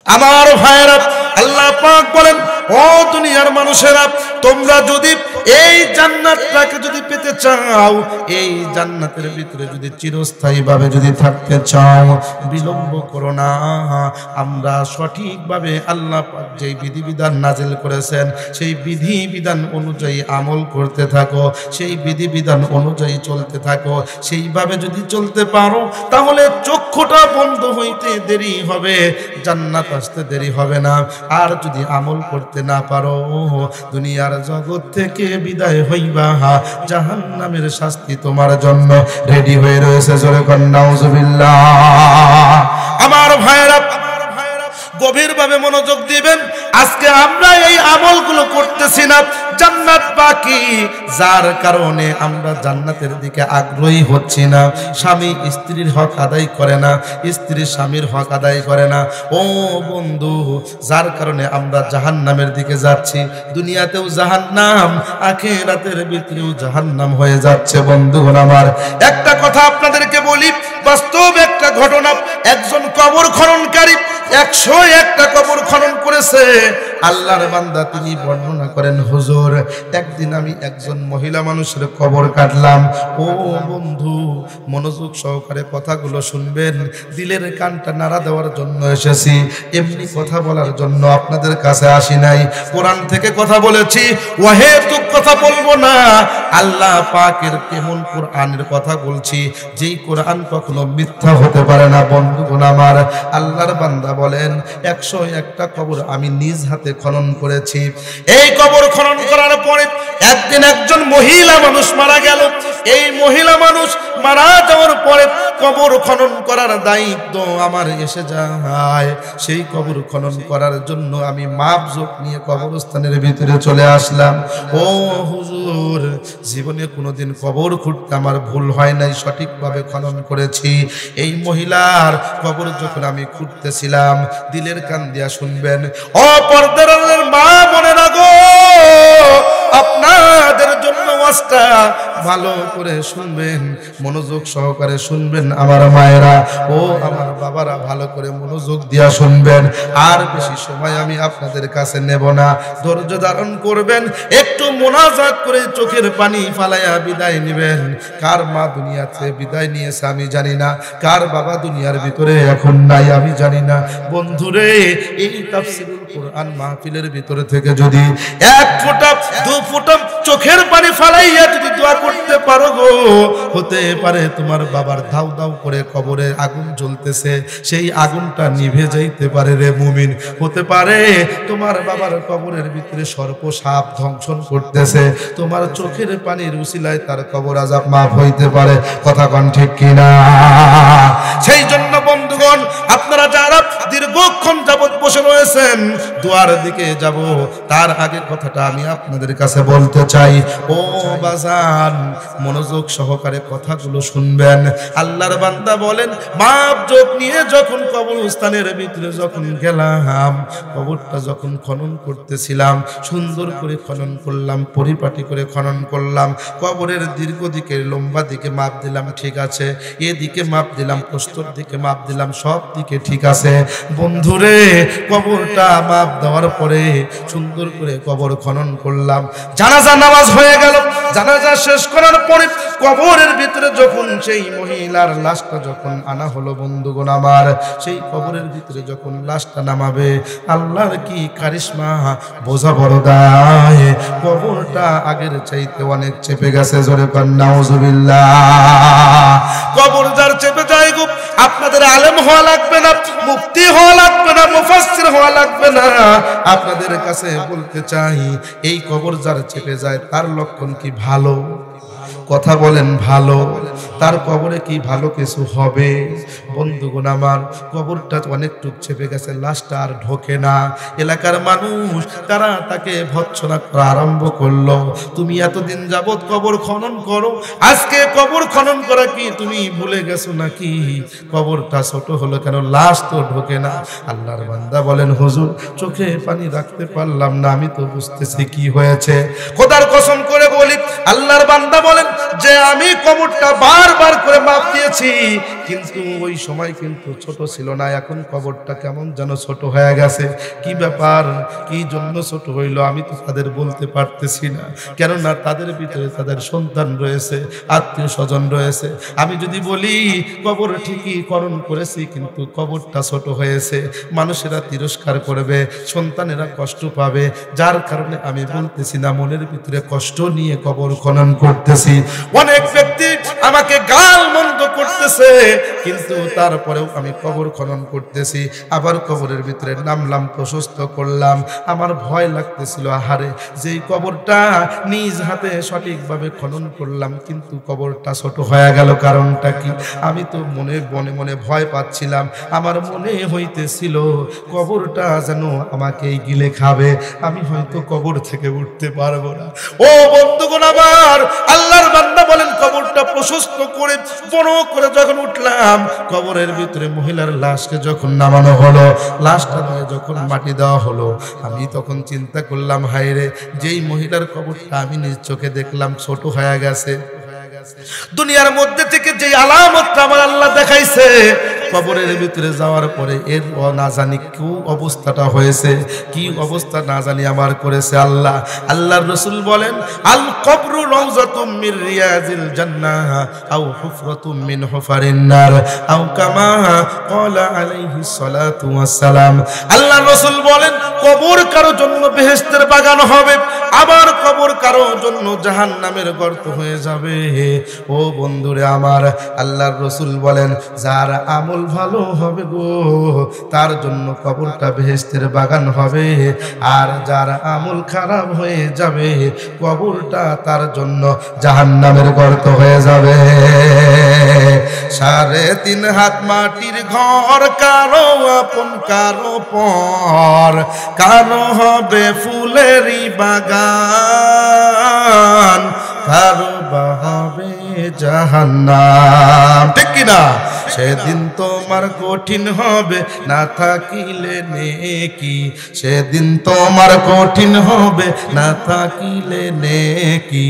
আমার ভাইরা, আল্লাহ পাক বলেন, ও দুনিয়ার মানুষেরা, তোমরা যদি এই জান্নাতটাকে যদি পেতে চাও, এই জান্নাতের ভিতরে যদি চিরস্থায়ীভাবে যদি থাকতে চাও, বিলম্ব করো না। আমরা সঠিকভাবে আল্লাহ পাক যেই বিধিবিধান নাজিল করেছেন সেই বিধিবিধান অনুযায়ী আমল করতে থাকো, সেই বিধিবিধান অনুযায়ী চলতে থাকো। সেইভাবে যদি চলতে পারো তাহলে চক্ষুটা বন্ধ হইতে দেরি হবে, জান্নাত আসতে দেরি হবে না। আর যদি আমল করতে না পারো, দুনিয়ার জগৎ থেকে বিদায় হইবা, জাহান্নামের শাস্তি তোমার জন্য রেডি হয়ে রয়েছে। জোরে কোন নাউজুবিল্লাহ। আমার ভাইরা, গভীরভাবে মনোযোগ দিবেন। আজকে আমরা এই আমলগুলো করতেছি না, জান্নাত বাকি, যার কারণে আমরা জান্নাতের দিকে আগ্রহী হচ্ছি না। স্বামী স্ত্রীর হক আদায় করে না, স্ত্রী স্বামীর হক আদায় করে না। ও বন্ধু, যার কারণে আমরা জাহান্নামের দিকে যাচ্ছি। দুনিয়াতেও জাহান্নাম, আখিরাতের ভিতরেও জাহান্নাম হয়ে যাচ্ছে। বন্ধুগণ আমার, একটা কথা আপনাদেরকে বলি, বাস্তব একটা ঘটনা। একজন কবর খননকারী 101টা কবর খনন করেছে। আল্লাহর বান্দা তিনি বর্ণনা করেন, হুজুর, একদিন আমি একজন মহিলা মানুষের কবর কাটলাম। ও বন্ধু, মনোযোগ সহকারে কথাগুলো শুনবেন। দিলের কানটা নাড়া দেওয়ার জন্য এসেছি, এমনি কথা বলার জন্য আপনাদের কাছে আসি নাই। কোরআন থেকে কথা বলেছি, ওয়াহেতুক কথা বলবো না। আল্লাহ পাকের কেমন কোরআনের কথা বলছি, যেই কোরআন কখনো মিথ্যা হতে পারে না। বন্ধুগণ আমার, আল্লাহর বান্দা বলেন, 101টা কবর আমি নিজ হাতে খনন করেছি। এই কবর খনন করার পরে একদিন একজন মহিলা মানুষ মারা গেল। এই মহিলা মানুষ মারা যাওয়ার পরে কবর খনন করার দায়িত্ব আমার এসে যায়। সেই কবর খনন করার জন্য আমি মাপজোক নিয়ে কবরস্থানের ভিতরে চলে আসলাম। ও হুজুর, জীবনে কোনোদিন কবর খুঁড়তে আমার ভুল হয় নাই, সঠিকভাবে খনন করেছি। এই মহিলার কবর যখন আমি খুঁড়তেছিলাম, দিলের কান দিয়া শুনবেন, ও পর্দার মা বোনেরা গো, আপনাদের জন্য ওয়াজটা ভালো করে শুনবেন, মনোযোগ সহকারে শুনবেন। আমার মায়েরা, ও আমার বাবারা, ভালো করে মনোযোগ দিয়া শুনবেন। আর বেশি সময় আমি আপনাদের কাছে নেব না, ধৈর্য ধারণ করবেন। একটু মোনাজাত করে চোখের পানি ফালাইয়া বিদায় নেবেন। কার মা দুনিয়াতে বিদায় নিয়েছে আমি জানি না, কার বাবা দুনিয়ার ভিতরে এখন নাই আমি জানি না। বন্ধুরে, এই তাফসীরুল কোরআন মাহফিলের ভিতরে থেকে যদি এক ফোঁটা দু ফোঁটা চোখের পানি ফালাইয়া যদি দোয়া করতে পারো গো, হতে পারে তোমার বাবার দাউ দাউ করে কবরে আগুন জ্বলতেছে, সেই আগুনটা নিভে যাইতে পারে রে মুমিন। হতে পারে তোমার বাবার কবরের ভিতরে সর্প সাপ ধ্বংসন করতেছে, তোমার চোখের পানির উসিলায় তার কবর আযাব মাফ হইতে পারে। কথা কোন ঠিক কিনা? সেই জন্য বন্ধুগণ, আপনারা যারা দীর্ঘক্ষণ যাবত বসে রয়েছেন, দুয়ার দিকে যাব তার আগে কথাটা আমি আপনাদের কাছে বলতে চাই। ও বাজান, মনোযোগ সহকারে কথাগুলো শুনবেন। আল্লাহর বান্দা বলেন, মাপজোক নিয়ে যখন কবরস্থানের ভিতরে যখন গেলাম, কবরটা যখন খনন করতেছিলাম, সুন্দর করে খনন করলাম, পরিপাটি করে খনন করলাম। কবরের দীর্ঘ দিকে লম্বা দিকে মাপ দিলাম, ঠিক আছে। এদিকে মাপ দিলাম, প্রস্তর দিকে মাপ দিলাম, সব দিকে ঠিক আছে। বন্ধুরে, কবরটা মাপ দেওয়ার পরে সুন্দর করে কবর খনন করলাম। জানাজা নামাজ হয়ে গেল। জানাজা শেষ করার পরে কবরের ভিতরে যখন সেই মহিলার লাশটা যখন আনা হলো, বন্ধুগণ আমার, সেই কবরের ভিতরে যখন লাশটা নামাবে, আল্লাহর কি কারিশমা, বোঝা বড় দায়। কবরটা আগের চাইতে অনেক চেপে গেছে। জোরে কোন নাউজুবিল্লাহ। কবর যার চেপে যায় গো, আপনাদের আলেম হওয়া লাগবে না, মুফতি হওয়া লাগবে না, মুফাসসির হওয়া লাগবে না। আপনাদের কাছে বলতে চাই, এই কবর যার চেপে যায় তার লক্ষণ কি ভালো? কথা বলেন, ভালো? তার কবরে কি ভালো কিছু হবে? বন্ধুগণ আমার, কবরটা অনেকটুক চেপে গেছে, লাশটা আর ঢোকে না। এলাকার মানুষ তারা তাকে ভৎসনা করা আরম্ভ করলো, তুমি এতদিন যাবত কবর খনন করো, আজকে কবর খনন করা কি তুমি ভুলে গেছো নাকি? কবরটা ছোট হলো কেন, লাশ তো ঢোকে না। আল্লাহর বান্দা বলেন, হুজুর, চোখে পানি রাখতে পারলাম না, আমি তো বুঝতেছি কি হয়েছে। খোদার কসম করে বলি, আল্লাহর বান্দা বলেন, যে আমি কবরটা বারবার করে মাপ দিয়েছি, কিন্তু ওই সময় কিন্তু ছোট ছিল না, এখন কবরটা কেমন যেন ছোট হয়ে গেছে। কি ব্যাপার, কি জন্য ছোট হইলো আমি তো তাদের বলতে পারতেছি না, কেননা তাদের ভিতরে তাদের সন্তান রয়েছে, আত্মীয় স্বজন রয়েছে। আমি যদি বলি কবর ঠিকই খনন করেছি, কিন্তু কবরটা ছোট হয়েছে, মানুষেরা তিরস্কার করবে, সন্তানেরা কষ্ট পাবে, যার কারণে আমি বলতেছি না, মনের ভিতরে কষ্ট নিয়ে কবর খনন করতেছি। অনেক ব্যক্তি আমাকে গাল মন্দ করতেছে, কিন্তু তারপরেও আমি কবর খনন করতেছি। আবার কবরের ভিতরে নামলাম, প্রশস্ত করলাম, আমার ভয় লাগতেছিল, আহারে যেই কবরটা নিজ হাতে সঠিকভাবে খনন করলাম, কিন্তু কবরটা ছোট হয়ে গেল, কারণটা কি? আমি তো মনে মনে ভয় পাচ্ছিলাম, আমার মনে হইতেছিল কবরটা যেন আমাকেই গিলে খাবে, আমি হয়তো কবর থেকে উঠতে পারবো না। ও বন্ধুগণ আমার, আল্লাহর বান্দা বলেন কবরটা প্রশস্ত করে বড় করে যখন উঠলাম, কবরের ভিতরে মহিলার লাশকে যখন নামানো হলো, লাশটা দিয়ে যখন মাটি দেওয়া হলো, আমি তখন চিন্তা করলাম, হায় রে, যেই মহিলার কবরটা আমি নিজ চোখে দেখলাম ছোট হয়ে গেছে, দুনিয়ার মধ্যে থেকে যে আলামতটা আমার আল্লাহ দেখাইছে, কবরের ভিতরে যাওয়ার পরে এর না জানি কি অবস্থাটা হয়েছে, কি অবস্থা না জানি আমার করেছে আল্লাহ। আল্লাহর রাসূল বলেন, আল কবরু রাউযাতুম মির রিয়াজিল জান্নাহ আও হুফরাতুম মিন হুফারিন নার আও কামা ক্বালা আলাইহিস সালাতু ওয়াস সালাম। আল্লাহর রাসূল বলেন, কবর কারো জন্য বেহেশতের বাগান হবে, আবার কবর কারো জন্য জাহান্নামের গর্ত হয়ে যাবে। ও বন্ধুরে আমার, আল্লাহর রাসূল বলেন, যার আমল ভালো হবে গো, তার জন্য কবরটা বেহেশতের বাগান হবে, আর যার আমল খারাপ হয়ে যাবে, কবরটা তার জন্য জাহান্নামের গর্ত হয়ে যাবে। 3.5 হাত মাটির ঘর, কারো আপন কারো পর, কারো হবে ফুলেরই বাগান, কারো হবে জাহান্নাম। ঠিক কিনা? সেদিন তোমার কঠিন হবে না থাকিলে নেকি, সেদিন তোমার কঠিন হবে না থাকিলে নেকি,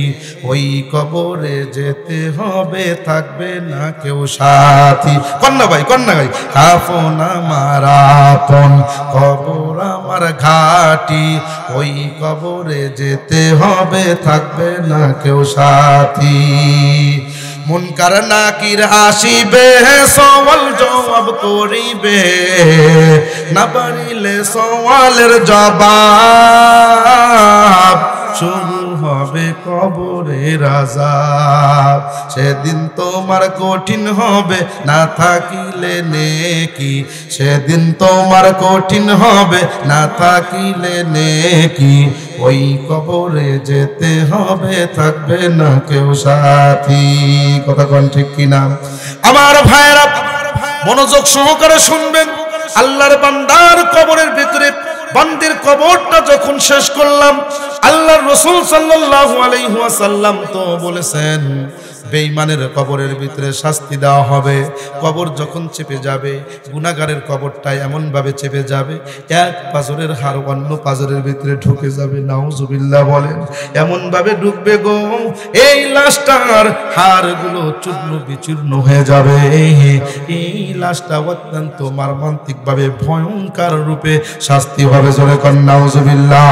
ওই কবরে যেতে হবে, থাকবে না কেউ সাথী। কন্যা ভাই, কন্যা ভাই, কাফন আমার আপন, কবর আমার ঘাটি, ওই কবরে যেতে হবে, থাকবে না কেউ সাথী। মুনকার নাকির আসিবে, সওয়াল জবাব করিবে, না পারিলে সওয়ালের জবাব, শুরু হবে কবরের আযাব। সেদিন তোমার কঠিন হবে না থাকিলে নেকি, সেদিন তোমার কঠিন হবে না থাকিলে নেকি, ওই কবরে যেতে হবে, থাকবে না কেউ সাথী। কথা কোন ঠিক কিনা? আমার ভাইরা মনোযোগ সহকারে শুনবেন। আল্লাহর বান্দার কবরের ভিতরে বান্দির কবরটা যখন শেষ করলাম, আল্লাহর রাসূল সাল্লাল্লাহু আলাইহি ওয়াসাল্লাম তো বলেছেন, বেঈমানের কবরের ভিতরে শাস্তি দেওয়া হবে। কবর যখন চেপে যাবে, গুনাহগারের কবরটা এমন ভাবে চেপে যাবে, এক পাজরের হাড় অন্য পাজরের ভিতরে ঢুকে যাবে। নাউজুবিল্লাহ বলেন, এমন ভাবে ঢুকবে গো, এই লাশটার হাড়গুলো চূর্ণ বিচূর্ণ হয়ে যাবে। এই লাশটা অত্যন্ত মর্মান্তিক ভাবে ভয়ঙ্কর রূপে শাস্তি হবে। জোরে কর নাউজুবিল্লাহ।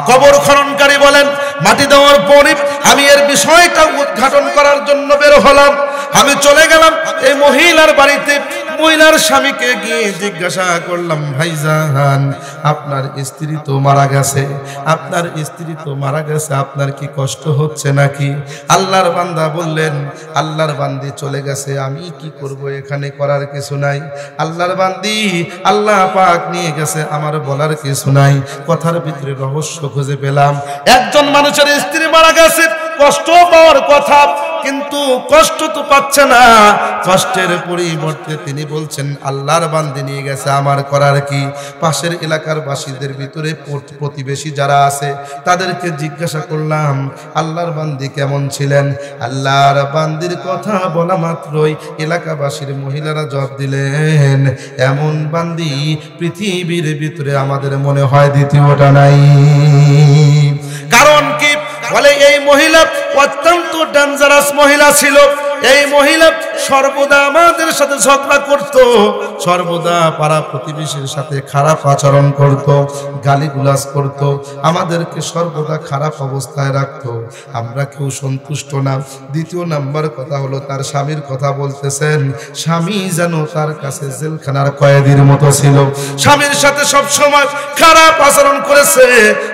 কবর খননকারী বলেন, মাটি দেওয়ার পরে আমি এর বিষয়টা উদ্ঘাটন করার জন্য বের হলাম। আমি চলে গেলাম এই মহিলার বাড়িতে। মহিলার স্বামীকে গিয়ে জিজ্ঞাসা করলাম, ভাইজান, আপনার স্ত্রী তো মারা গেছে, আপনার স্ত্রী তো মারা গেছে, আপনার কি কষ্ট হচ্ছে নাকি? আল্লাহর বান্দা বললেন, আল্লাহর বান্দি চলে গেছে, আমি কি করব, এখানে করার কিছু নাই। আল্লাহর বান্দি, আল্লাহ পাক নিয়ে গেছে, আমার বলার কিছু নাই। কথার ভিতরে রহস্য খুঁজে পেলাম। একজন মানুষের স্ত্রী মারা গেছে, কষ্ট পাওয়ার কথা, কিন্তু কষ্ট তো পাচ্ছে না। কষ্টের পরিবর্তে তিনি বলছেন, আল্লাহর বান্দি নিয়ে গেছে, আমার করার কি? পাশের এলাকার বাসীদের ভিতরে প্রতিবেশী যারা আছে তাদেরকে জিজ্ঞাসা করলাম, আল্লাহর বান্দি কেমন ছিলেন? আল্লাহর বান্দির কথা বলা মাত্রই এলাকাবাসীর মহিলারা জবাব দিলেন, এমন বান্দি পৃথিবীর ভিতরে আমাদের মনে হয় দ্বিতীয়টা নাই। কারণ কি? বলে, এই মহিলা অত্যন্ত এত ডেঞ্জারাস মহিলা ছিল। এই মহিলা সর্বদা আমাদের সাথে ঝগড়া করত, সর্বদা পাড়া প্রতিবেশীর সাথে খারাপ আচরণ করত, গালিগুলাজ করত, আমাদেরকে সর্বদা খারাপ অবস্থায় রাখত। আমরা কেউ সন্তুষ্ট না। দ্বিতীয় নাম্বার কথা হলো, তার স্বামীর কথা বলতেছেন, স্বামী যেন তার কাছে জেলখানার কয়েদির মতো ছিল। স্বামীর সাথে সব সময় খারাপ আচরণ করেছে,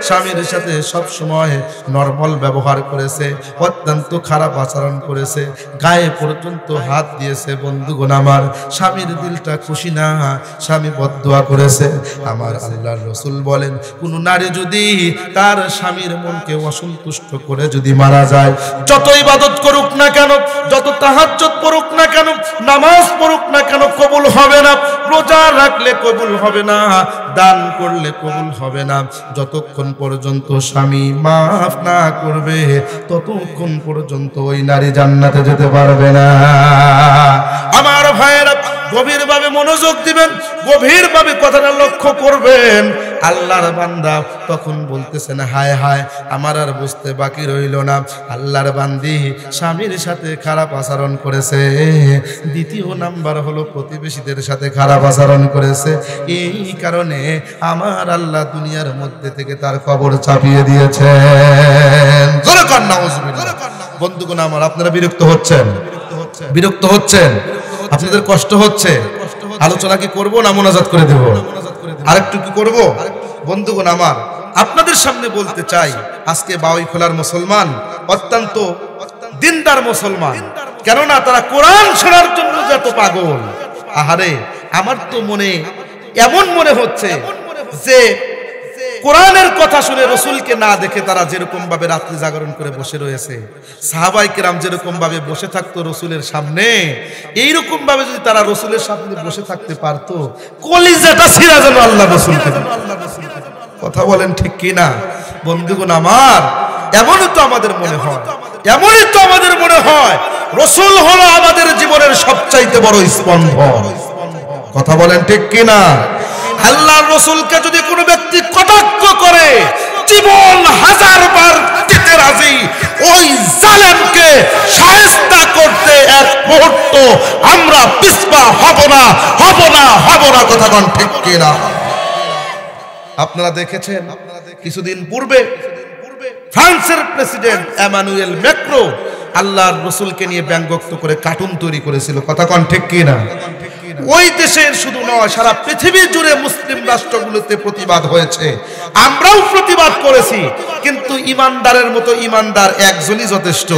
স্বামীর সাথে সব সময় নরমাল ব্যবহার করেছে, অত্যন্ত খারাপ আচরণ করেছে, গায়ে পর্যন্ত হাত দিয়েছে। বন্ধুগণ আমার, স্বামীর দিলটা খুশি না, স্বামী বদদুয়া করেছে। আমার আল্লাহর রাসূল বলেন, কোন নারী যদি তার স্বামীর মনকে অসন্তুষ্ট করে যদি মারা যায়, যত ইবাদত করুক না কেন, যত তাহাজ্জুদ পড়ুক না কেন, নামাজ পড়ুক না কেন, কবুল হবে না। রোজা রাখলে কবুল হবে না, দান করলে কবুল হবে না। যতক্ষণ পর্যন্ত স্বামী মাফ না করবে, ততক্ষণ পর্যন্ত ওই নারী জান্নাতে যেতে পারবে না। আমার ভাইয়েরা, গভীরভাবে মনোযোগ দিবেন, গভীরভাবে কথাটা লক্ষ্য করবেন। আল্লাহর বান্দা তখন বলতেছেন, হায় হায়, আমার আর বুঝতে বাকি রইল না, আল্লাহর বান্দি স্বামীর সাথে খারাপ আচরণ করেছে। দ্বিতীয় নাম্বার হলো, প্রতিবেশীদের সাথে খারাপ আচরণ করেছে। এই কারণে আমার আল্লাহ দুনিয়ার মধ্যে থেকে তার কবর চাপিয়ে দিয়েছেন। জোরে কান নাউজুবিল্লাহ। বন্ধুগণ আমার, আপনারা বিরক্ত হচ্ছেন? বিরক্ত হচ্ছেন? আপনাদের কষ্ট হচ্ছে? আলোচনা কি করব না মোনাজাত করে দেব? আরেকটু কি করব? বন্ধুগণ আমার, আপনাদের সামনে বলতে চাই, আজকে বাউইখোলার মুসলমান অত্যন্ত দিনদার মুসলমান, কেননা তারা কোরআন শোনার জন্য যত পাগল। আহারে, আমার তো মনে এমন মনে হচ্ছে যে কোরআনের কথা শুনে রসুলকে না দেখে তারা যেরকম ভাবে রাত্রি জাগরণ করে বসে রয়েছে, সাহাবায়ে কেরাম যেরকম ভাবে বসে থাকতো রসুলের সামনে, এইরকম ভাবে যদি তারা রসুলের সামনে বসে থাকতে পারতো, কলিজাটা ছিঁড়া যেন আল্লাহ রসুলকে। কথা বলেন ঠিক কিনা? বন্ধুগণ আমার, এমনই তো আমাদের মনে হয়, এমনই তো আমাদের মনে হয় রসুল হলো আমাদের জীবনের সবচাইতে বড় স্পন্দন। কথা বলেন ঠিক কিনা? আল্লাহর রাসূলকে যদি কোনো ব্যক্তি কটাক্ষ করে, জীবন হাজারবার দিতে রাজি, ওই জালেমকে শায়েস্তা করতে এক মুহূর্ত আমরা পিছপা হব না, হব না, হব না। কথা কোন ঠিক কিনা? আপনারা দেখেছেন কিছুদিন পূর্বে ফ্রান্সের প্রেসিডেন্ট এমানুয়েল ম্যাক্রো আল্লাহর রাসূলকে নিয়ে ব্যঙ্গোক্ত করে কার্টুন তৈরি করেছিল। কথা কোন ঠিক কিনা? ওই দেশের শুধু নয়, সারা পৃথিবী জুড়ে মুসলিম রাষ্ট্রগুলোতে প্রতিবাদ হয়েছে, আমরাও প্রতিবাদ করেছি। কিন্তু ইমানদারের মতো ইমানদার একজনই যথেষ্ট।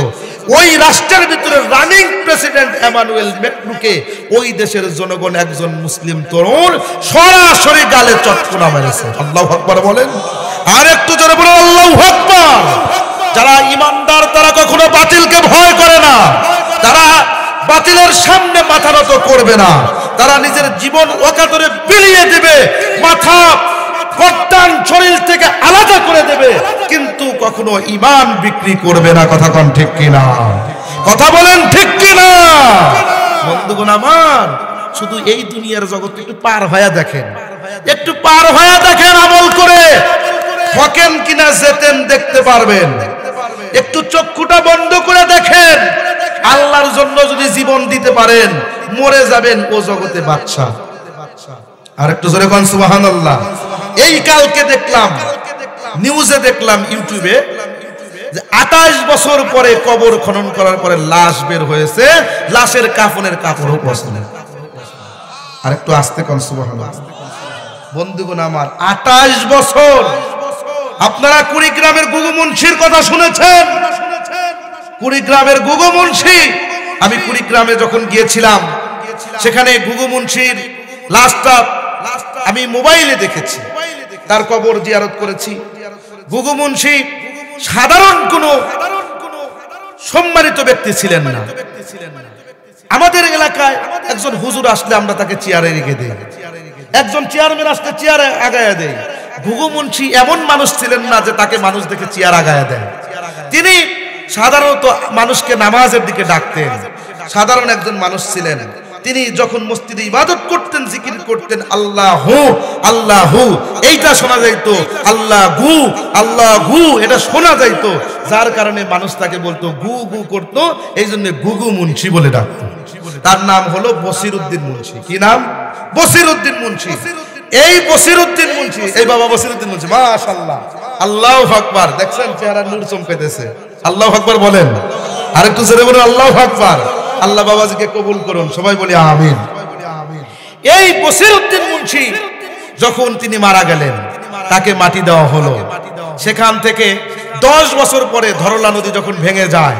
ওই রাষ্ট্রের ভিতরে রানিং প্রেসিডেন্ট এমানুয়েল ম্যাক্রোকে ওই দেশের জনগণ, একজন মুসলিম তরুণ সরাসরি গালে চটকনা মেরেছে। আল্লাহু আকবার বলেন, আর একটু জোরে বলেন আল্লাহু আকবার। যারা ইমানদার তারা কখনো বাতিলকে ভয় করে না, তারা বাতিলের সামনে মাথা নত করবে না, তারা নিজের জীবন অকাতরে বিলিয়ে দেবে, মাথা কর্তান শরীর থেকে আলাদা করে দেবে, কিন্তু কখনো ঈমান বিক্রি করবে না। কথা কোন ঠিক কিনা? কথা বলেন ঠিক কিনা? বন্ধুগণ আমার, শুধু এই দুনিয়ার জগৎ একটু পার হয়ে দেখেন, একটু পার হয়ে দেখেন, আমল করে হকেন কিনা যেতেন দেখতে পারবেন। একটু চক্ষুটা বন্ধ করে দেখেন, আল্লাহর জন্য যদি জীবন দিতে পারেন, মরে যাবেন ও জগতে বাদশা। আর একটু জোরে কোন সুবহানাল্লাহ। এই কালকে দেখলাম, নিউজে দেখলাম, ইউটিউবে, যে 28 বছর পরে কবর খনন করার পরে লাশ বের হয়েছে, লাশের কাফনের কাপড়ও পছন্দ। আর একটু আস্তে কোন সুবহানাল্লাহ। বন্ধুগণ আমার, 28 বছর। আপনারা কুড়িগ্রামের গুগু মুন্সির কথা শুনেছেন? কুড়িগ্রামের গুগু মুন্সি, আমি কুড়িগ্রামে যখন গিয়েছিলাম, সেখানে গুগু মুন্সির লাশটা আমি মোবাইলে দেখেছি, তার কবর জিয়ারত করেছি। গুগু মুন্সি সাধারণ কোনো সম্মানিত ব্যক্তি ছিলেন না। আমাদের এলাকায় একজন হুজুর আসলে আমরা তাকে চেয়ারে রেখে দেই, একজন চেয়ারম্যান আসলে চেয়ারে আগায়া দেই। গুগু মুন্সি এমন মানুষ ছিলেন না যে তাকে মানুষ দেখে চেয়ার আগায়া দেয়। তিনি সাধারণত মানুষকে নামাজের দিকে ডাকতেন, সাধারণ একজন মানুষ ছিলেন। তিনি যখন মসজিদে ইবাদত করতেন, জিকির করতেন, আল্লাহু আল্লাহু এইটা শোনা যাইতো, আল্লাহু আল্লাহু এটা শোনা যাইতো, যার কারণে মানুষ তাকে বলতো গু গু করতো, এই জন্য গুগু মুন্সি বলে ডাকতো। তার নাম হলো বসিরউদ্দিন মুন্সি। কি নাম? বসিরউদ্দিন মুন্সি। এই বসিরউদ্দিন মুন্সি, এই বাবা বসিরউদ্দিন মুন্সি, মাশাআল্লাহ, আল্লাহু আকবার। দেখছেন চেহারা নূর চমকাইতেছে। আল্লাহু আকবার বলেন, আরেকটু জোরে বলুন আল্লাহু আকবার। আল্লাহ বাবাজিকে কবুল করুন, সবাই বলি আমিন। এই বসিরউদ্দিন মুন্সি যখন তিনি মারা গেলেন, তাকে মাটি দেওয়া হলো। সেখান থেকে 10 বছর পরে ধরলা নদী যখন ভেঙে যায়,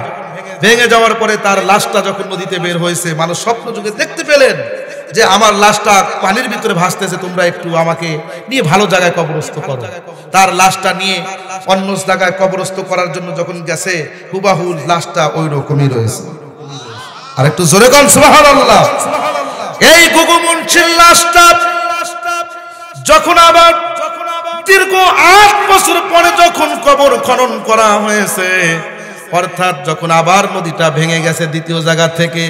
ভেঙে যাওয়ার পরে তার লাশটা যখন নদীতে বের হয়েছে, মানুষ স্বপ্ন যুগে দেখতে পেলেন যে আমার লাশটা পানির ভিতরে ভাসতেছে, তোমরা একটু আমাকে নিয়ে ভালো জায়গায় কবরস্থ করো। তার লাশটা নিয়ে অন্য জায়গায় কবরস্থ করার জন্য যখন গেছে, হুবাহু লাশটা ওই রকমই রয়েছে। আর একটু জোরে কোন সুবহানাল্লাহ। এই গুগু মুন্সির লাশটা যখন আবার দীর্ঘ 8 বছর পরে যখন কবর খনন করা হয়েছে, অর্থাৎ যখন আবার নদীটা ভেঙে গেছে দ্বিতীয় জায়গা থেকে,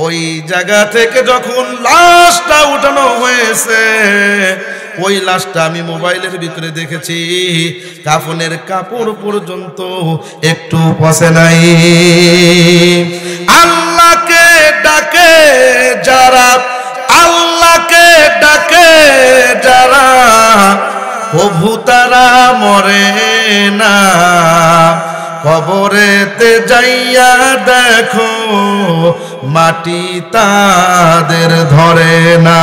ওই জায়গা থেকে যখন লাশটা উঠানো হয়েছে, ওই লাশটা আমি মোবাইলের ভিতরে দেখেছি, কাফনের কাপড় পর্যন্ত একটু পচে নাই। আল্লাহকে ডাকে যারা, আল্লাহকে ডাকে যারা, প্রভু তারা মরে না। কবরেতে যাইয়া দেখো, মাটি তাদের ধরে না।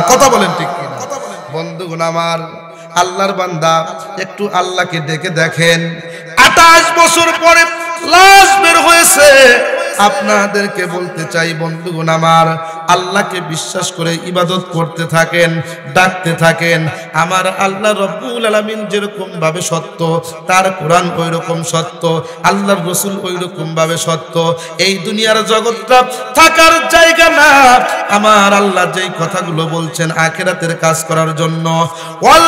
কথা বলেন ঠিক কিনা? বন্ধুগণ আমার, আল্লাহর বান্দা একটু আল্লাহকে ডেকে দেখেন। 28 বছর পরে লাশ বের হয়েছে। আপনাদেরকে বলতে চাই বন্ধুগণ আমার, আল্লাহকে বিশ্বাস করে ইবাদত করতে থাকেন, ডাকতে থাকেন। আমার আল্লাহ রব্বুল আলামিন যেরকম ভাবে সত্য, তার কোরআন ওই রকম সত্য, আল্লাহর রাসূল ওই রকম ভাবে সত্য। এই দুনিয়ার জগৎটা থাকার জায়গা না। আমার আল্লাহ যেই কথাগুলো বলছেন আখিরাতের কাজ করার জন্য, ওয়াল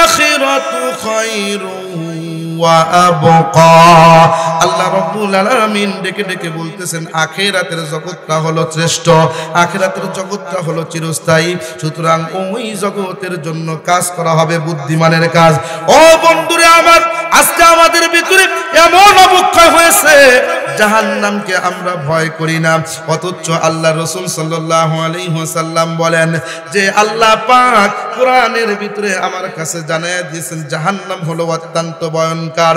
আখিরাতু খায়রুন ওয়া আবকা। আল্লাহ রাব্বুল আলামিন ডেকে ডেকে বলতেছেন আখিরাতের জগৎটা হলো শ্রেষ্ঠ, আখিরাতের জগৎটা হলো চিরস্থায়ী। সুতরাং ওই জগতের জন্য কাজ করা হবে বুদ্ধিমানের কাজ। ও বন্ধুরে আমার, আজকে আমাদের ভিতরে এমন অবক্ষয় হয়েছে, জাহান্নামকে আমরা ভয় করি না, অথচ আল্লাহ রাসূল সাল্লাল্লাহু আলাইহি ওয়াসাল্লাম বলেন যে আল্লাহ পাক কোরআনের ভিতরে আমার কাছে জানায়া দিয়েছেন জাহান্নাম হলো অত্যন্ত ভয়ঙ্কর।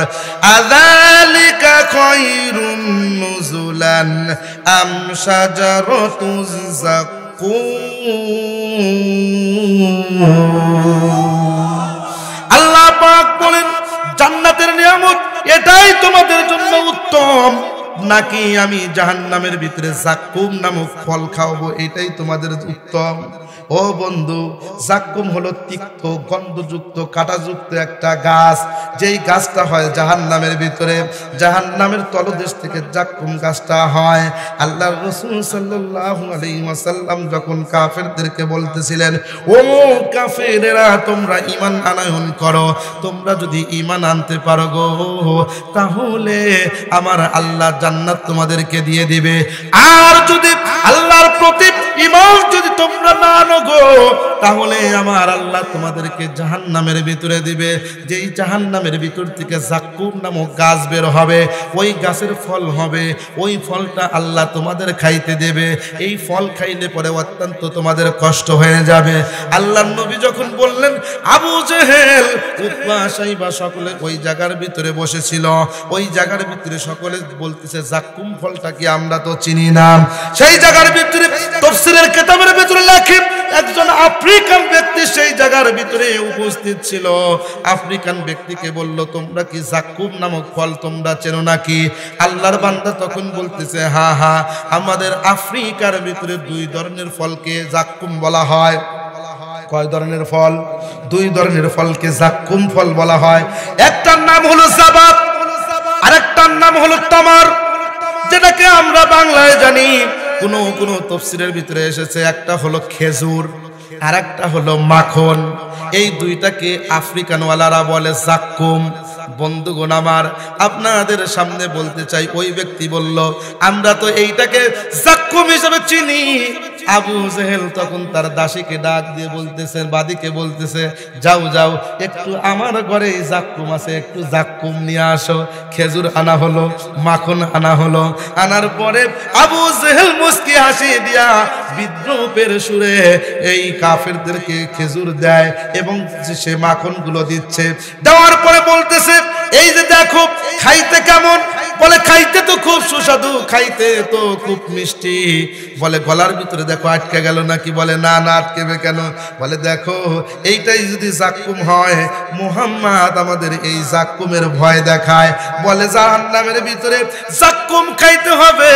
আযালিকা খায়রুন নুজুলান আম শাজারাতুজ যাকুম। আল্লাহ পাক বলেন জান্নাতের নিয়ামত এটাই তোমাদের জন্য উত্তম, নাকি আমি জাহান্নামের ভিতরে যাক্কুম নামক ফল খাওয়াবো এটাই তোমাদের উত্তম? ও বন্ধু, যাক্কুম হলো তিক্ত গন্ধযুক্ত কাঁটাযুক্ত একটা গাছ, যেই গাছটা হয় জাহান্নামের ভিতরে, জাহান্নামের তলদেশ থেকে যাক্কুম গাছটা হয়। আল্লাহর রাসূল সাল্লাল্লাহু আলাইহি ওয়াসাল্লাম যখন কাফেরদেরকে বলতেছিলেন, ও কাফেরেরা তোমরা ঈমান আনয়ন করো, তোমরা যদি ঈমান আনতে পারো গো, তাহলে আমার আল্লাহ জান্নাত তোমাদেরকে দিয়ে দিবে। আর যদি আল্লাহর প্রতি ঈমান যদি তোমরা না আনো গো, তাহলে আমার আল্লাহ তোমাদেরকে জাহান্নামের ভিতরে দিবে। যেই জাহান্নামের ভিতর থেকে যাক্কুম নামক গাছ বের হবে, ওই গাছের ফল হবে, ওই ফলটা আল্লাহ তোমাদের খাইতে দেবে। এই ফল খাইলে পরে অত্যন্ত তোমাদের কষ্ট হয়ে যাবে। আল্লাহর নবী যখন বললেন, আবু জেহেল, উতবা, সাইবা সকলে ওই জায়গার ভিতরে বসেছিল, ওই জায়গার ভিতরে সকলে বলতেছে যাক্কুম ফলটা কি আমরা তো চিনি না। সেই জায়গার ভিতরে তাফসীরের কিতাবের ভিতরে লেখে একজন আফ্রিকান ব্যক্তি সেই জায়গার ভিতরে উপস্থিত ছিল। আফ্রিকান ব্যক্তিকে বলল, তোমরা কি যাক্কুম নামক ফল তোমরা চেনো নাকি? আল্লাহর বান্দা তখন বলতেছে, হ্যাঁ হ্যাঁ, আমাদের আফ্রিকার ভিতরে 2 ধরনের ফলকে যাক্কুম বলা হয়। কয় ধরনের ফল? 2 ধরনের ফলকে যাক্কুম ফল বলা হয়। একটার নাম হলো জাবাব, আরেকটার নাম হলো তামার, যেটাকে আমরা বাংলায় জানি, কোন কোন তাফসীরের ভিতরে এসেছে একটা হলো খেজুর, আর একটা হলো মাখন। এই দুইটাকে আফ্রিকানওয়ালারা বলে জাক্কুম। বন্ধুগণ আমার, আপনাদের সামনে বলতে চাই, ওই ব্যক্তি বলল আমরা তো এইটাকে জাক্কুম হিসেবে চিনি। আবু জেহেল তখন তার দাসীকে ডাক দিয়ে বলতেছে, বাদীকে বলতেছে, যাও যাও একটু আমার ঘরে জাক্কুম আছে, একটু জাক্কুম নিয়ে আসো। খেজুর আনা হলো, মাখন আনা হলো। আনার পরে আবু জেহেল মুস্কি হাসি দিয়া বিদ্রুপের সুরে এই কাফেরদেরকে খেজুর দেয় এবং সে মাখনগুলো দিচ্ছে। দেওয়ার পরে বলতেছে, এই যে দেখো খাইতে কেমন? বলে খাইতে তো খুব সুস্বাদু, খাইতে তো খুব মিষ্টি। বলে গলার ভিতরে দেখো আটকে গেল নাকি? বলে না না, আটকেবে কেন? বলে দেখো এইটাই যদি জাক্কুম হয়, মুহাম্মদ আমাদের এই জাক্কুমের ভয় দেখায়। বলে জাহান্নামের ভিতরে জাক্কুম খাইতে হবে,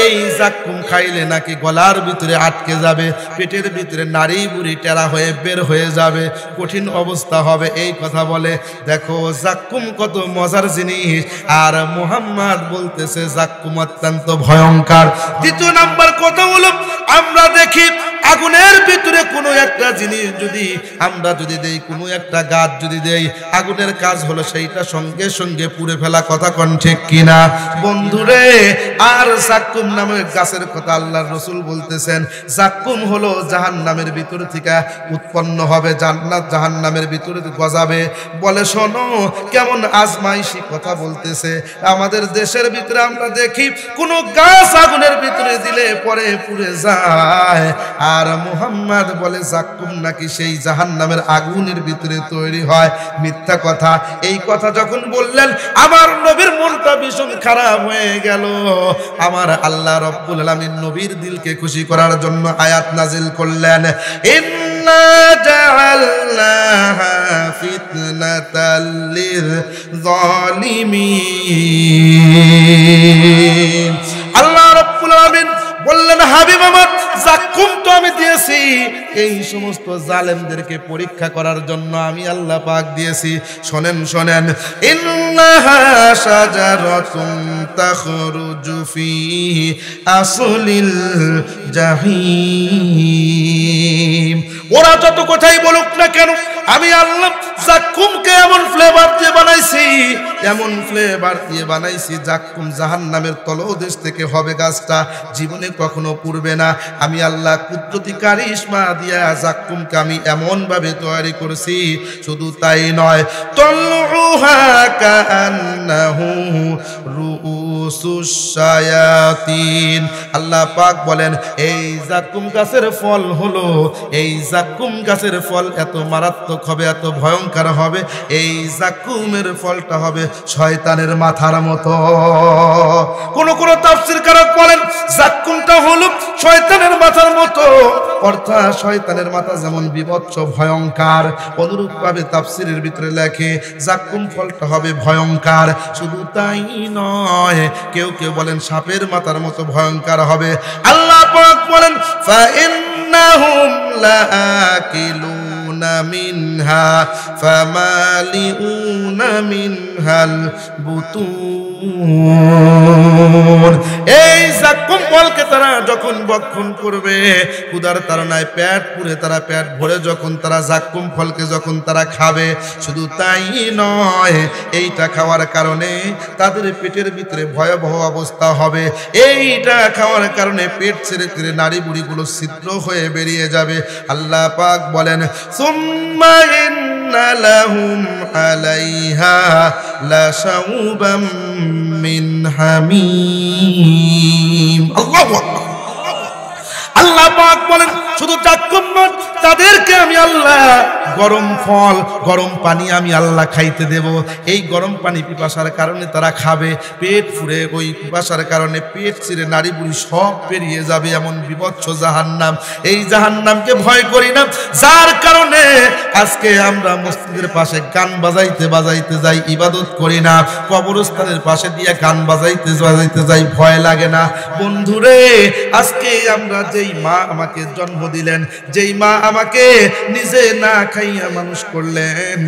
এই জাক্কুম খাইলে নাকি গলার ভিতরে আটকে যাবে, পেটের ভিতরে নাড়ি বুড়ি টেরা হয়ে বের হয়ে যাবে, কঠিন অবস্থা হবে। এই কথা বলে। দেখো জাক্কুম কত মজার জিনিস। আর মুহাম্মদ বলতেছে জাক্কুম অত্যন্ত ভয়ঙ্কর। দ্বিতীয় নাম্বার কথা হলো, আমরা দেখি আগুনের ভিতরে কোনো একটা জিনিস যদি আমরা যদি দেই, কোনো একটা গাছ যদি দেই, আগুনের কাজ হলো সেইটা সঙ্গে সঙ্গে পুড়ে ফেলা। কথা কোন ঠিক কিনা বন্ধুরে? আর জাক্কুম নামের গাছের কথা আল্লাহর রাসূল বলতেছেন, জাক্কুম হলো জাহান্নামের ভিতর থেকে উৎপন্ন হবে, জান্নাত জাহান্নামের ভিতরে গজাবে। বলে শোনো কেমন আজমাইশি কথা বলতেছে। আমাদের দেশের ভিতরে আমরা দেখি কোনো গাছ আগুনের ভিতরে দিলে পরে পুড়ে যায়। আর মুহাম্মদ বলে জাক্কুম নাকি সেই জাহান্নামের আগুনের ভিতরে তৈরি হয়। মিথ্যা কথা। এই কথা যখন বললেন আমার নবীর মনটা ভীষণ খারাপ হয়ে গেল। আমার আল্লাহ রাব্বুল আলামিন নবীর দিলকে খুশি করার জন্য আয়াত নাজিল করলেন, ইন্না জাআলনাহা ফিতনাতাল লিয-যালিমিন। আল্লাহ রাব্বুল আলামিন বললেন, হাবিব আমার, জাক্কুম তো আমি দিয়েছি এই সমস্ত জালেমদেরকে পরীক্ষা করার জন্য, আমি আল্লাহ পাক দিয়েছি। শোনেন শোনেন, ইন্নাহা শাজারাতুন তাখরুজু ফি আসলিল জাহিম। ওরা যত কথাই বলুক না কেন, আমি আল্লাহ জাক্কুমকে এমন ফ্লেভার দিয়ে বানাইছি, এমন ফ্লেভার দিয়ে বানাইছি, জাক্কুম জাহান্নামের তলদেশ থেকে হবে, গাছটা জীবনে কখনো পুড়বে না। আমি আল্লাহ কুদরতি কারিশমা দিয়া জাক্কুমকে আমি এমন ভাবে তৈরি করেছি। শুধু তাই নয়, তলউহা কাআন্নাহু রুউসুশ শায়াতিন। আল্লাহ পাক বলেন, এই জাক্কুম গাছের ফল হলো, এই জাক্কুম গাছের ফল এত মারাত্মক হবে, এত ভয়ঙ্কর হবে, এই জাক্কুমের ফলটা হবে শয়তানের মাথার মতো। কোন কোন তাফসীরকারক বলেন জাক্কুমটা হলো শয়তানের মাথার মতো, অর্থাৎ শয়তানের মাথা যেমন বিভৎস ভয়ঙ্কর, অনুরূপ ভাবে তাফসীরের ভিতরে লেখে জাক্কুম ফলটা হবে ভয়ঙ্কর। শুধু তাই নয়, কেউ কেউ বলেন সাপের মাথার মতো ভয়ঙ্কর হবে। আল্লাহ পাক বলেন, ফাইন্নাহুম লাআকিলুনা মিনহা ফামালিউনা মিনহাল বুতুন। এই জাক্কুম ফলকে তারা যখন ভক্ষণ করবে, ক্ষুধার তাড়নায় পেট পুরে তারা পেট ভরে যখন তারা জাক্কুম ফলকে যখন তারা খাবে, শুধু তাই নয়, এইটা খাওয়ার কারণে তাদের পেটের ভিতরে ভয়াবহ অবস্থা হবে। এইটা খাওয়ার কারণে পেট ছেড়ে ছেড়ে নাড়ি বুড়িগুলো ছিদ্র হয়ে বেরিয়ে যাবে। আল্লাহ পাক বলেন, সুম্মা ইন্না লাহুম আলাইহা লাশাউবাম মিন হামিম। আল্লাহু আকবার। আল্লাহ পাক বলেন, শুধু জাক্কুম নয়, তাদেরকে আমি আল্লাহ গরম ফল, গরম পানি আমি আল্লাহ খাইতে দেব। এই গরম পানি পিপাসার কারণে তারা খাবে, পেট ফুরে ওই পিপাসার কারণে পেট ছিঁড়ে নাড়ি বুড়ি সব পেরিয়ে যাবে। এমন বিভৎস জাহান্নাম, এই জাহান্নামকে ভয় করি না, যার কারণে আজকে আমরা মসজিদের পাশে গান বাজাইতে বাজাইতে যাই, ইবাদত করি না। কবরস্থানের পাশে দিয়ে গান বাজাইতে বাজাইতে যাই, ভয় লাগে না। বন্ধুরে, আজকে আমরা যেই মা আমাকে জন্ম দিলেন, যেই মা আমাকে নিজে না খাইয়া মানুষ করলেন,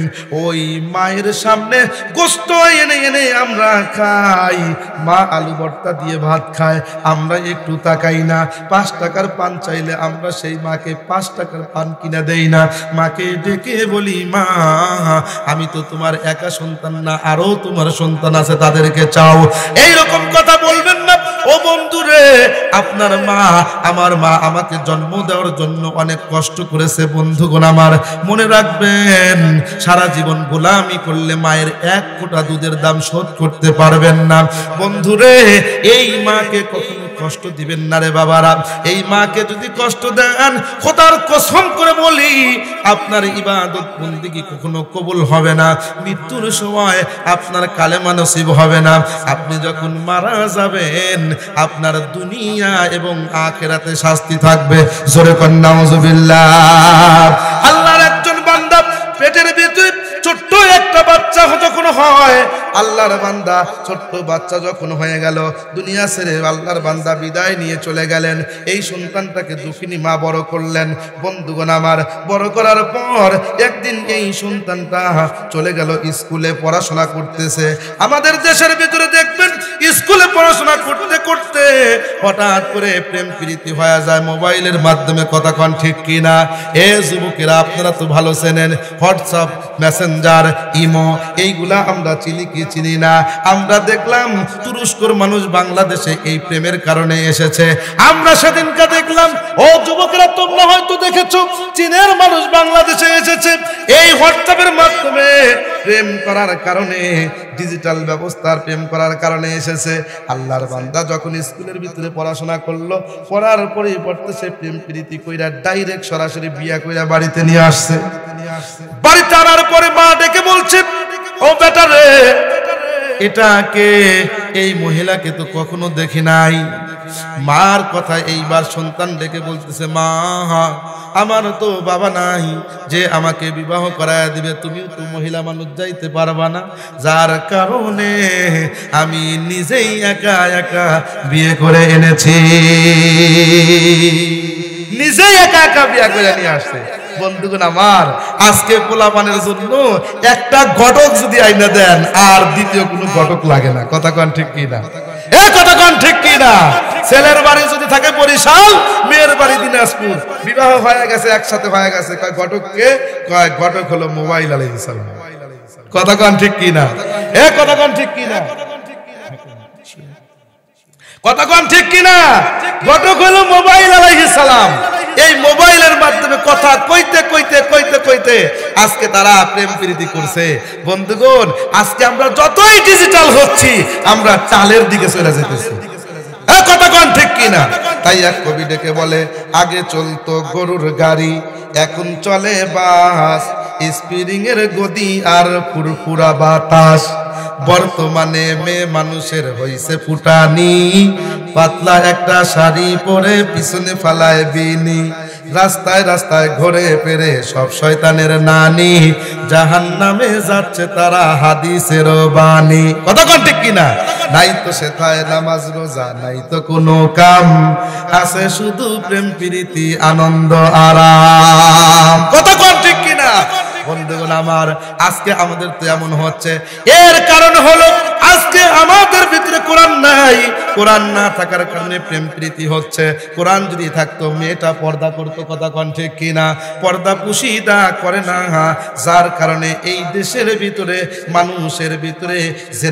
ওই মায়ের সামনে গোশত এনে এনে আমরা খাই। মা আলু ভর্তা দিয়ে ভাত খায়, আমরা একটু তাকাই না। 5 টাকার পান চাইলে আমরা সেই মাকে 5 টাকার পান কিনা দেই না। মাকে ডেকে বলি, মা আমি তো তোমার একা সন্তান না, আরো তোমার সন্তান আছে, তাদেরকে চাও। এইরকম কথা বলবেন না ও বন্ধুরে। আপনার মা, আমার মা আমাকে জন্ম দেওয়ার জন্য অনেক কষ্ট করেছে। বন্ধুগণ আমার, মনে রাখবেন, সারা জীবন গোলামি করলে মায়ের 1 ফোঁটা দুধের দাম শোধ করতে পারবেন না। বন্ধুরে, এই মাকে কখনো কষ্ট দিবেন না রে বাবারা। এই মাকে যদি কষ্ট দেন, খোদার কসম করে বলি, আপনার ইবাদত বন্দেগী কখনো কবুল হবে না। মৃত্যুর সময় আপনার কালেমা নসিব হবে না। আপনি যখন মারা যাবেন, আপনার দুনিয়া এবং আখিরাতে শাস্তি থাকবে। জোরে কোন নাউজুবিল্লাহ। আল্লাহর একজন বান্দা পেটের ভিতরে ছোট্ট একটা বাচ্চা যখন হয়, আল্লাহর বান্দা ছোট্ট বাচ্চা যখন হয়ে গেল, দুনিয়া ছেড়ে আল্লাহর বান্দা বিদায় নিয়ে চলে গেলেন। এই সন্তানটাকে দুঃখিনী মা বড় করলেন। বন্ধুগণ আমার, বড় করার পর একদিন এই সন্তানটা চলে গেল স্কুলে পড়াশোনা করতেছে। আমাদের দেশের ভিতরে দেখবেন, স্কুলে পড়াশোনা করতে করতে হঠাৎ করে প্রেম প্রীতি হয়ে যায় মোবাইলের মাধ্যমে। কথা কন ঠিক কিনা? এ যুবকেরা, আপনারা তো ভালো চেনেন হোয়াটসঅ্যাপ, মেসেঞ্জার, ইমো, এইগুলা আমরা চিনি কি চিনি না? আমরা দেখলাম তুরস্কর মানুষ বাংলাদেশে এই প্রেমের কারণে এসেছে। আমরা সেদিনকে দেখলাম, ও যুবকেরা তোমরা হয়তো দেখেছো, চীনের মানুষ বাংলাদেশে এসেছে এই হোয়াটসঅ্যাপের মাধ্যমে প্রেম করার কারণে, ডিজিটাল ব্যবস্থার প্রেম করার কারণে এসেছে। আল্লাহর বান্দা যখন স্কুলের ভিতরে পড়াশোনা করলো, পড়ার পরে পড়তে সে প্রেম প্রীতি কইরা ডাইরেক্ট সরাসরি বিয়া কইরা বাড়িতে নিয়ে আসছে। বাড়িতে আনার পরে মা ডেকে বলছে, ও বেটা রে, এটাকে, এই মহিলাকে তো কখনো দেখি নাই। মার কথা এইবার সন্তান ডেকে বলতেছে, মা আমার তো বাবা নাই যে আমাকে বিবাহ করায় দিবে, তুমিও তো মহিলা মানুষ, যাইতে পারবা না, যার কারণে আমি নিজেই একা একা বিয়ে করে এনেছি। নিজেই একা একা বিয়ে করে নিয়ে আসছে। বন্ধুগণ আমার, আজকে পোলাপানের জন্য একটা ঘটক যদি আইনা দেন, আর দ্বিতীয় কোনো ঘটক লাগে না। কথা কন ঠিক কিনা? এ কথা কন ঠিক কিনা? ছেলের বাড়ি যদি থাকে বরিশাল, মেয়ের বাড়ি দিনাজপুর, বিবাহ হয়ে গেছে, একসাথে হয়ে গেছে, কয় ঘটককে? কয় ঘটক হলো মোবাইল আলাইহিস সালাম। কথা কন ঠিক কিনা? এ কথা কন ঠিক কিনা? কথা কন ঠিক কিনা? ঘটক হলো মোবাইল আলাইহিস সালাম। এই মোবাইলের মাধ্যমে কথা কইতে কইতে কইতে কইতে আজকে তারা প্রেম প্রীতি করছে। বন্ধুগণ, আজকে আমরা যতই ডিজিটাল হচ্ছি, আমরা চালের দিকে চলে যেতেছি। কথা কন ঠিক কিনা? তাই এক কবি ডেকে বলে, আগে চলতো গরুর গাড়ি, এখন চলে বাস, স্প্রিং এর গদি আর ফুরফুরা বাতাস। বর্তমানে মেয়ে মানুষের হইছে ফুটানি, পাতলা একটা শাড়ি পরে পিছনে ফালায় বিনি, রাস্তায় রাস্তায় ঘুরে ফেরে সব শয়তানের নানি, জাহান্নামে যাচ্ছে তারা হাদিসের বাণী। কথা কোন ঠিক কিনা? নাই তো সেথায় নামাজ রোজা, নাই তো কোনো কাম, আছে শুধু প্রেম প্রীতি আনন্দ আরাম। কথা কোন ঠিক কিনা? বন্ধুগণ আমার, আজকে আমাদের তো এমন হচ্ছে, এর কারণ হলো আজকে আমাদের ভিতরে কোরআন নাই। কোরআন না থাকার কারণে প্রেম প্রীতি হচ্ছে। কোরআন যদি থাকতো, মেয়েটা পর্দা করতো। কথা কন ঠিক কিনা? পর্দা পুশিদা করে না, যার কারণে এই দেশের ভিতরে, মানুষের ভিতরে